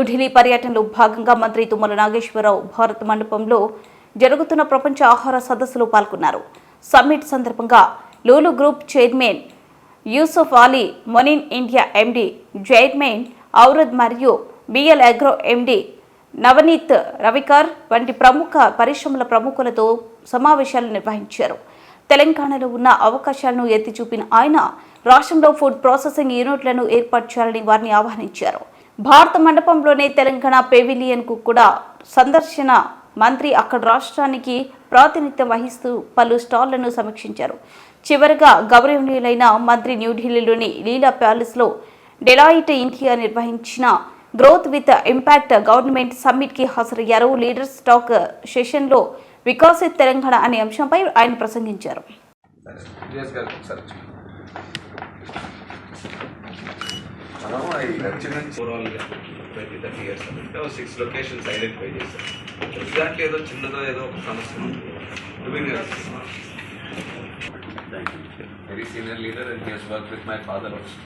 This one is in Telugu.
న్యూఢిల్లీ పర్యటనలో భాగంగా మంత్రి తుమ్మల నాగేశ్వరరావు భారత్ మండపంలో జరుగుతున్న ప్రపంచ ఆహార సదస్సులో పాల్గొన్నారు. సమ్మిట్ సందర్భంగా లూలు గ్రూప్ చైర్మన్ యూసుఫ్ అలీ, మొనిన్ ఇండియా ఎండీ జైర్మన్ ఔరద్ మరియు BL agro MD Navneet Ravikar వంటి ప్రముఖ పరిశ్రమల ప్రముఖులతో సమావేశాలు నిర్వహించారు. తెలంగాణలో ఉన్న అవకాశాలను ఎత్తి చూపిన ఆయన రాష్ట్రంలో ఫుడ్ ప్రాసెసింగ్ యూనిట్లను ఏర్పాటు చేయాలని వారిని ఆహ్వానించారు. భారత మండపంలోనే తెలంగాణ పెవిలియన్ కు కూడా సందర్శన మంత్రి అక్కడ రాష్ట్రానికి ప్రాతినిధ్యం వహిస్తూ పలు స్టాళ్లను సమీక్షించారు. చివరగా గౌరవనీయులైన మంత్రి న్యూఢిల్లీలోని లీలా ప్యాలెస్లో డెలాయిట్ ఇండియా నిర్వహించిన growth with impact government summit కి హాజరయ్యారు. లీడర్స్ టాక్ సెషన్లో వికసిత్ తెలంగాణ అనే అంశంపై ఆయన ప్రసంగించారు. Very senior leader and he has worked with my father also.